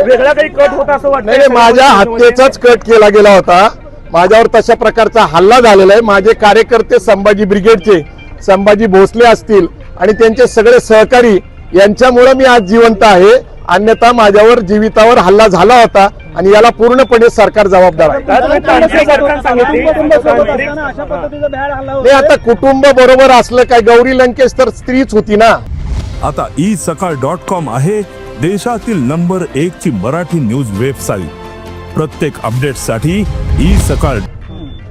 वेगळा काही कट होता असं वाटतं? नाही, माझ्या हत्येचाच कट केला गेला होता. माझ्यावर तशा प्रकारचा हल्ला झालेला आहे. माझे कार्यकर्ते संभाजी ब्रिगेडचे संभाजी भोसले असतील आणि त्यांचे सगळे सहकारी यांच्यामुळे मी आज जिवंत आहे. अन्यथा माझ्यावर जीवितावर हल्ला झाला होता आणि याला पूर्णपणे सरकार जबाबदार आहे. नाही, आता कुटुंब बरोबर असलं काय, गौरी लंकेश तर स्त्रीच होती ना. आता isakal.com आहे देशातील नंबर 1 ची मराठी न्यूज वेबसाईट. प्रत्येक अपडेटसाठी isakal.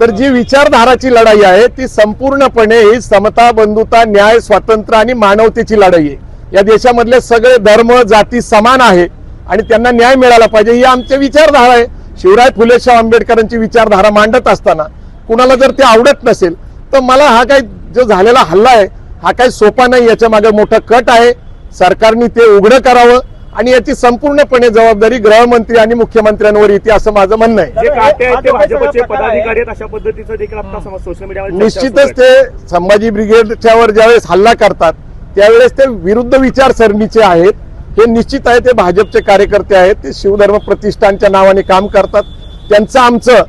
तर जी विचारधाराची लढाई आहे ती संपूर्णपणे ही समता, बंधुता, न्याय, स्वातंत्र्य आणि मानवतेची लढाई आहे. या देशामधले सगळे धर्म जाती समान आहे आणि त्यांना न्याय मिळाला पाहिजे ही आमची विचारधारा आहे. शिवराय फुले शाह आंबेडकरांची विचारधारा मांडत असताना कुणाला जर ते आवडत नसेल तर मला हा काही जो झालेला हल्ला आहे हा काही सोपा नाही. याच्या मागे मोठं कट आहे. सरकारने ते उघडं करावं आणि याची संपूर्णपणे जबाबदारी गृहमंत्री आणि मुख्यमंत्र्यांवर येते असं माझं म्हणणं आहे. भाजपचे पदाधिकारी अशा पद्धतीचं देखील आता सोशल मीडियावर निश्चितच ते संभाजी ब्रिगेडच्यावर ज्यावेळेस हल्ला करतात त्यावेळेस ते विरुद्ध विचारसरणीचे आहेत. हे निश्चित आहे ते भाजपचे कार्यकर्ते आहेत. ते शिवधर्म प्रतिष्ठानच्या नावाने काम करतात. त्यांचं आमचं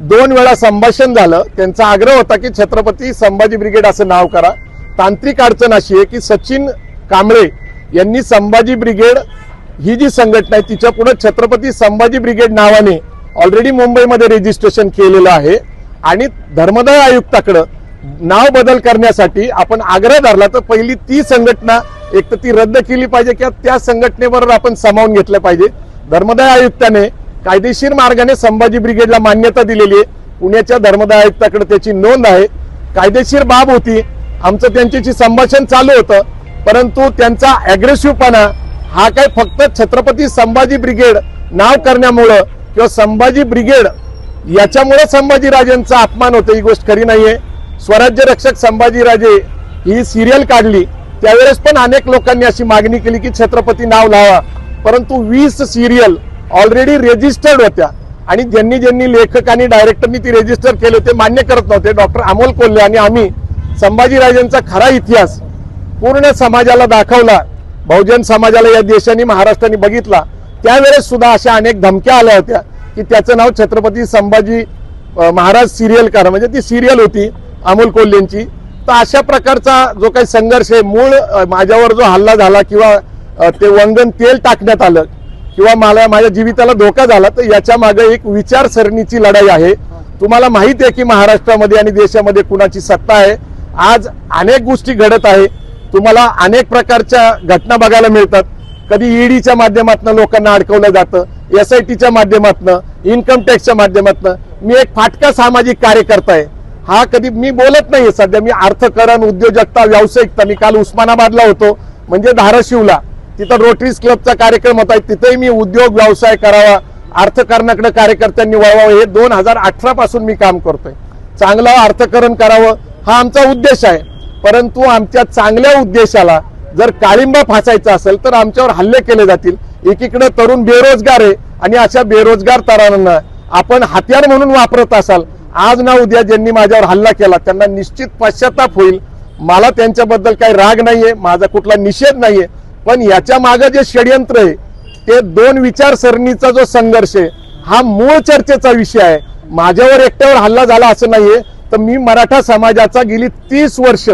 2 वेळा संभाषण झालं. त्यांचा आग्रह होता की छत्रपती संभाजी ब्रिगेड असं नाव करा. तांत्रिक अडचण अशी आहे की सचिन कांबळे यांनी संभाजी ब्रिगेड ही जी संघटना आहे तिच्या पुढे छत्रपती संभाजी ब्रिगेड नावाने ऑलरेडी मुंबईमध्ये रजिस्ट्रेशन केलेलं आहे आणि धर्मदाय आयुक्ताकडे नाव बदल करण्यासाठी आपण आग्रह धरला तर पहिली ती संघटना एक तर ती रद्द केली पाहिजे किंवा त्या संघटनेबरोबर आपण सामावून घेतलं पाहिजे. धर्मदाय आयुक्ताने कायदेशीर मार्गाने संभाजी ब्रिगेडला मान्यता दिलेली आहे. पुण्याच्या धर्मदाय आयुक्ताकडे त्याची नोंद आहे. कायदेशीर बाब होती. आमचं त्यांच्याशी संभाषण चालू होतं परंतु त्यांचा अग्रेसिव्हपणा हा काय फक्त छत्रपती संभाजी ब्रिगेड नाव करण्यामुळं किंवा संभाजी ब्रिगेड याच्यामुळे संभाजीराजेंचा अपमान होतो ही गोष्ट खरी नाहीये. स्वराज्य रक्षक संभाजीराजे ही सिरियल काढली त्यावेळेस पण अनेक लोकांनी अशी मागणी केली की छत्रपती नाव लावा परंतु 20 सिरियल ऑलरेडी रजिस्टर्ड होत्या आणि ज्यांनी लेखक आणि डायरेक्टरनी ती रजिस्टर केले ते मान्य करत नव्हते. डॉक्टर अमोल कोल्हे आणि आम्ही संभाजीराजेंचा खरा इतिहास पूर्ण समाजाला दाखवला. बहुजन समाजाला या देशाने महाराष्ट्राने बघितला. त्यावेळेस सुद्धा अशा अनेक धमक्या आल्या होत्या की त्याचं नाव छत्रपती संभाजी महाराज सिरियल करा म्हणजे ती सिरियल होती अमोल कोल्हेंची. तर अशा प्रकारचा जो काही संघर्ष आहे मूळ माझ्यावर जो हल्ला झाला किंवा ते वंगण तेल टाकण्यात आलं किंवा माझ्या जीविताला धोका झाला तर याच्या मागे एक विचारसरणीची लढाई आहे. तुम्हाला माहिती आहे की महाराष्ट्रामध्ये आणि देशामध्ये कुणाची सत्ता आहे. आज अनेक गोष्टी घडत आहे. तुम्हाला अनेक प्रकारच्या घटना बघायला मिळतात. कधी ईडीच्या माध्यमातून लोकांना अडकवलं जातं, SITच्या माध्यमातून, इन्कम टॅक्सच्या माध्यमातून. मी एक फाटका सामाजिक कार्यकर्ता आहे. हा कधी मी बोलत नाहीये सध्या. मी अर्थकारण, उद्योजकता, व्यावसायिकता. मी काल उस्मानाबादला होतो म्हणजे धाराशिवला तिथं रोटरीज क्लबचा कार्यक्रम होता. तिथेही मी उद्योग व्यवसाय करावा, अर्थकारणाकडे कार्यकर्त्यांनी वळवावं हे 2018 पासून मी काम करतोय. चांगलं अर्थकारण करावं हा आमचा उद्देश आहे. परंतु आमच्या चांगल्या उद्देशाला जर काळिंबा फासायचा असेल तर आमच्यावर हल्ले केले जातील. एकीकडे तरुण बेरोजगार आहे आणि अशा बेरोजगार तरुणांना आपण हत्यार म्हणून वापरत असाल आज ना उद्या ज्यांनी माझ्यावर हल्ला केला त्यांना निश्चित पश्चाताप होईल. मला त्यांच्याबद्दल काही राग नाहीये, माझा कुठला निषेध नाहीये. पण याच्या मागे जे षडयंत्र आहे ते 2 विचारसरणीचा जो संघर्ष आहे हा मूळ चर्चेचा विषय आहे. माझ्यावर एकट्यावर हल्ला झाला असं नाहीये. तर मी मराठा समाजाचा गेली 30 वर्ष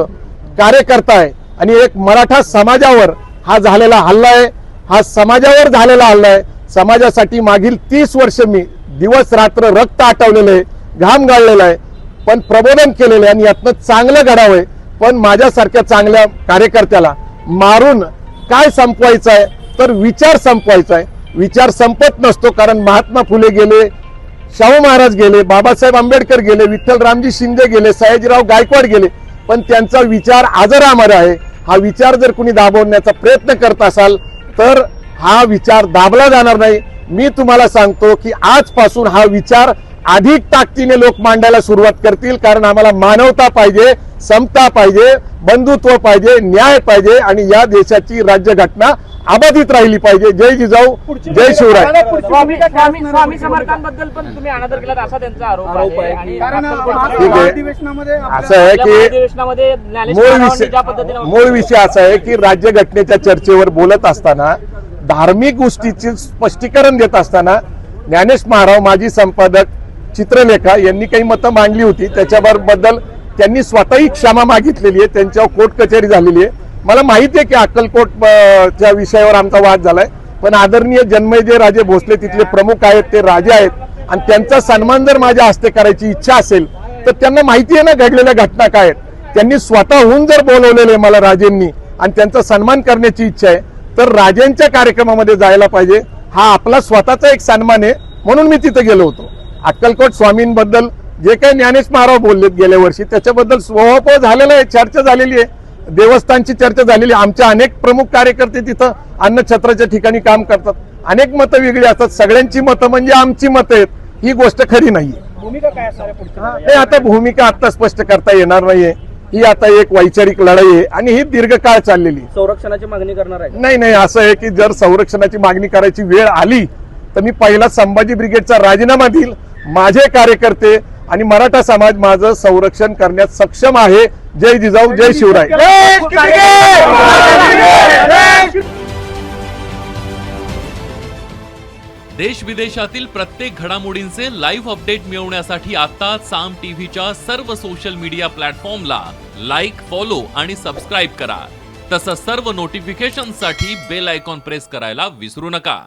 कार्यकर्ता आहे आणि एक मराठा समाजावर हा झालेला हल्ला आहे. हा समाजावर झालेला हल्ला आहे. समाजासाठी मागील 30 वर्ष मी दिवस रात्र रक्त आटवलेलं आहे, घाम गाळलेला आहे, पण प्रबोधन केलेलं आहे आणि यातनं चांगलं घडावंय. पण माझ्यासारख्या चांगल्या कार्यकर्त्याला मारून काय संपवायचं आहे तर विचार संपवायचा आहे. विचार संपत नसतो कारण महात्मा फुले गेले, शाहू महाराज गेले, बाबासाहेब आंबेडकर गेले, विठ्ठल रामजी शिंदे गेले, सयाजीराव गायकवाड गेले, पण त्यांचा विचार आजरा अमर आहे. हा विचार जर कुणी दाबवण्याचा प्रयत्न करत असाल तर हा विचार दाबला जाणार नाही. मी तुम्हाला सांगतो की आजपासून हा विचार अधिक ताकदीने लोक मांडायला सुरुवात करतील, कारण आम्हाला मानवता पाहिजे, समता पाहिजे, बंधुत्व पाहिजे, न्याय पाहिजे आणि या देशाची राज्यघटना अबाधित राहिली पाहिजे. जय जिजाऊ, जय शिवराय. स्वामी समर्थांबद्दल पण तुम्ही अनादर केलात असा त्यांचा आरोप आहे. आणि ठीक आहे. असं आहे की अधिवेशनामध्ये ज्ञानेश्वर महाराजांनी ज्या पद्धतीने मूळ विषय असा आहे की राज्यघटनेच्या चर्चेवर बोलत असताना, धार्मिक गोष्टीचे स्पष्टीकरण देत असताना ज्ञानेश महाराज माजी संपादक चित्रलेखा यांनी काही मतं मांडली होती. त्याच्याबद्दल त्यांनी स्वतःही क्षमा मागितलेली आहे. त्यांच्यावर कोर्ट कचेरी झालेली आहे. मला माहिती आहे की अक्कलकोट च्या विषयावर आमचा वाद झालाय, पण आदरणीय जन्मेजय राजे भोसले तिथले प्रमुख आहेत, ते राजे आहेत आणि त्यांचा सन्मान जर माझ्या हस्ते करायची इच्छा असेल तर त्यांना माहिती आहे ना घडलेल्या घटना काय आहेत. त्यांनी स्वतःहून जर बोलवलेले मला राजेंनी आणि त्यांचा सन्मान करण्याची इच्छा आहे तर राजेंच्या कार्यक्रमामध्ये जायला पाहिजे. हा आपला स्वतःचा एक सन्मान आहे, म्हणून मी तिथे गेलो होतो. अक्कलकोट स्वामींबद्दल जे काही ज्ञानेश महाराज बोलले गेल्या वर्षी त्याच्याबद्दल स्वभाव झालेला आहे, चर्चा झालेली आहे, देवस्थानची चर्चा झालेली. आमच्या अनेक प्रमुख कार्यकर्ते तिथं अन्नछत्राच्या ठिकाणी काम करतात. अनेक मतं वेगळी असतात. सगळ्यांची मतं म्हणजे आमची मतं आहेत, ही गोष्ट खरी नाहीये. भूमिका काय असणार आहे पुढची? हे आता भूमिका आता स्पष्ट करता येणार नाहीये. ही आता एक वैचारिक लढाई आहे आणि ही दीर्घकाळ चाललेली. संरक्षणाची मागणी करणार आहे. नाही, असं आहे की जर संरक्षणाची मागणी करायची वेळ आली तर मी पहिला संभाजी ब्रिगेडचा राजीनामा देईल. माझे कार्यकर्ते आणि मराठा समाज माझं संरक्षण करण्यास सक्षम आहे. जय जिजाऊ, जय शिवराय. देश विदेशातील प्रत्येक घडामोडींचे लाईव्ह अपडेट मिळवण्यासाठी आता साम टीव्हीच्या सर्व सोशल मीडिया प्लॅटफॉर्मला लाईक, फॉलो आणि सबस्क्राईब करा. तसंच सर्व नोटिफिकेशनसाठी बेल आयकॉन प्रेस करायला विसरू नका.